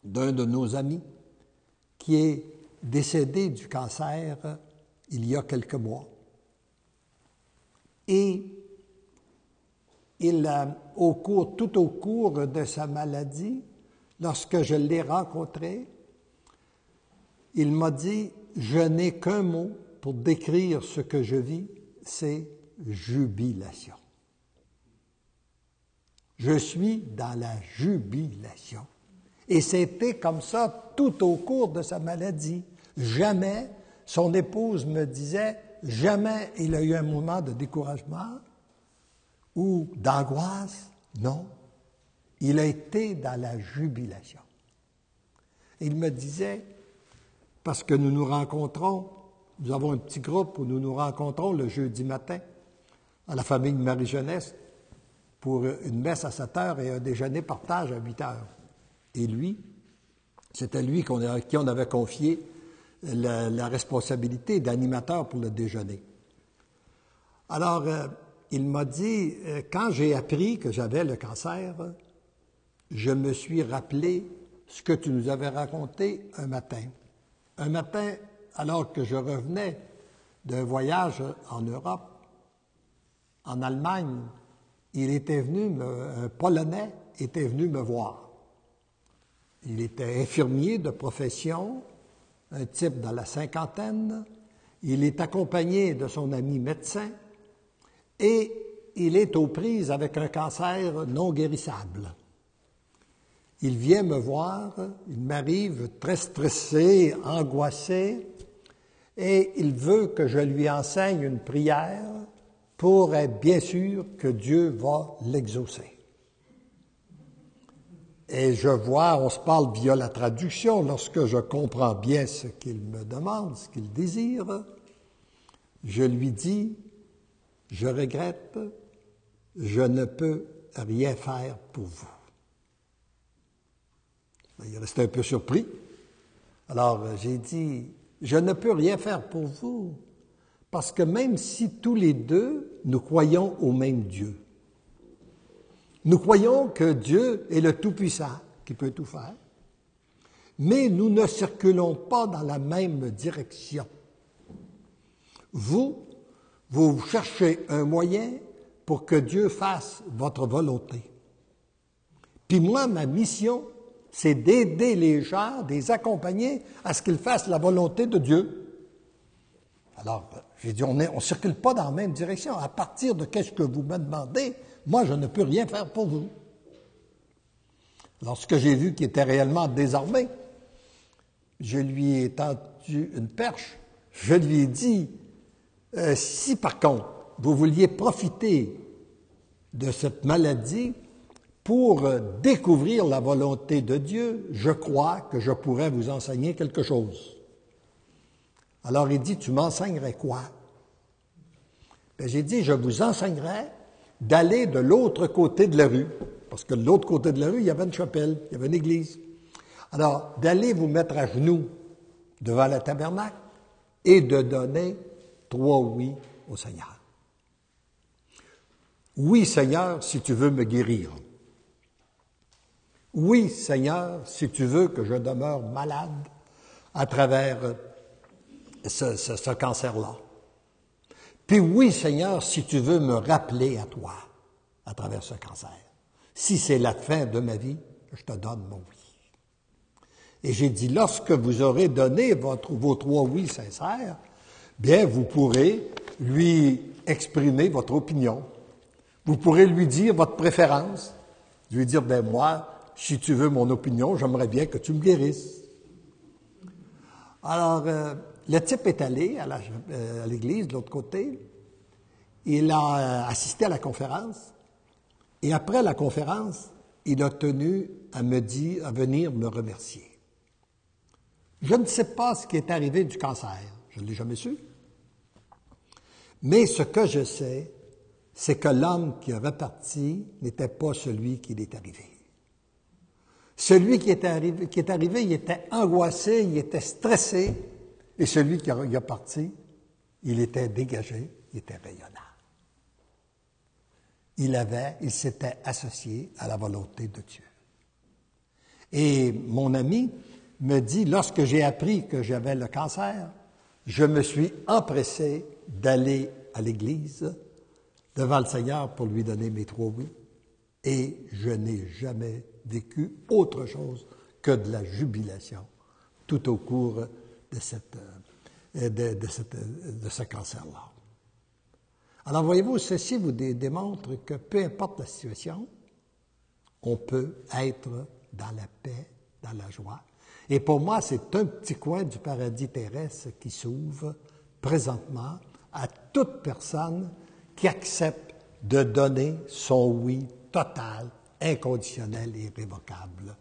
d'un de nos amis qui est décédé du cancer il y a quelques mois. Et tout au cours de sa maladie, lorsque je l'ai rencontré, il m'a dit « Je n'ai qu'un mot pour décrire ce que je vis, c'est jubilation. » Je suis dans la jubilation. Et c'était comme ça tout au cours de sa maladie. Jamais, son épouse me disait, jamais il a eu un moment de découragement ou d'angoisse. Non, il a été dans la jubilation. Il me disait, parce que nous nous rencontrons, nous avons un petit groupe où nous nous rencontrons le jeudi matin à la famille Marie-Jeunesse pour une messe à 7 heures et un déjeuner partage à 8 heures. Et lui, c'était lui à qui on avait confié la responsabilité d'animateur pour le déjeuner. Alors, il m'a dit, quand j'ai appris que j'avais le cancer, je me suis rappelé ce que tu nous avais raconté un matin. Un matin, alors que je revenais d'un voyage en Europe, en Allemagne, un Polonais était venu me voir. Il était infirmier de profession, un type dans la cinquantaine. Il est accompagné de son ami médecin et il est aux prises avec un cancer non guérissable. Il vient me voir, il m'arrive très stressé, angoissé, et il veut que je lui enseigne une prière pour être bien sûr que Dieu va l'exaucer. Et je vois, on se parle via la traduction, lorsque je comprends bien ce qu'il me demande, ce qu'il désire, je lui dis, je regrette, je ne peux rien faire pour vous. Il restait un peu surpris. Alors j'ai dit, je ne peux rien faire pour vous, parce que même si tous les deux, nous croyons au même Dieu, nous croyons que Dieu est le Tout-Puissant, qui peut tout faire, mais nous ne circulons pas dans la même direction. Vous cherchez un moyen pour que Dieu fasse votre volonté. Puis moi, ma mission, c'est d'aider les gens, de les accompagner à ce qu'ils fassent la volonté de Dieu. Alors, j'ai dit, on ne circule pas dans la même direction. À partir de qu'est-ce que vous me demandez, moi, je ne peux rien faire pour vous. Lorsque j'ai vu qu'il était réellement désarmé, je lui ai tendu une perche. Je lui ai dit, si par contre, vous vouliez profiter de cette maladie pour découvrir la volonté de Dieu, je crois que je pourrais vous enseigner quelque chose. Alors il dit, tu m'enseignerais quoi? Bien, j'ai dit, je vous enseignerais d'aller de l'autre côté de la rue, parce que de l'autre côté de la rue, il y avait une chapelle, il y avait une église. Alors, d'aller vous mettre à genoux devant le tabernacle et de donner 3 oui au Seigneur. Oui, Seigneur, si tu veux me guérir. Oui, Seigneur, si tu veux que je demeure malade à travers ce cancer-là. Puis oui, Seigneur, si tu veux me rappeler à toi à travers ce cancer. Si c'est la fin de ma vie, je te donne mon oui. Et j'ai dit, lorsque vous aurez donné vos 3 oui sincères, bien, vous pourrez lui exprimer votre opinion. Vous pourrez lui dire votre préférence. Lui dire, ben moi, si tu veux mon opinion, j'aimerais bien que tu me guérisses. Alors, le type est allé à l'église de l'autre côté. Il a assisté à la conférence. Et après la conférence, il a tenu à venir me remercier. Je ne sais pas ce qui est arrivé du cancer. Je ne l'ai jamais su. Mais ce que je sais, c'est que l'homme qui est reparti n'était pas celui qui est arrivé. Celui qui est arrivé, il était angoissé, il était stressé, et celui qui est parti, il était dégagé, il était rayonnant. Il s'était associé à la volonté de Dieu. Et mon ami me dit, lorsque j'ai appris que j'avais le cancer, je me suis empressé d'aller à l'église devant le Seigneur pour lui donner mes 3 oui. Et je n'ai jamais vécu autre chose que de la jubilation tout au cours de ce cancer-là. Alors, voyez-vous, ceci vous démontre que peu importe la situation, on peut être dans la paix, dans la joie. Et pour moi, c'est un petit coin du paradis terrestre qui s'ouvre présentement à toute personne qui accepte de donner son oui total, inconditionnel et irrévocable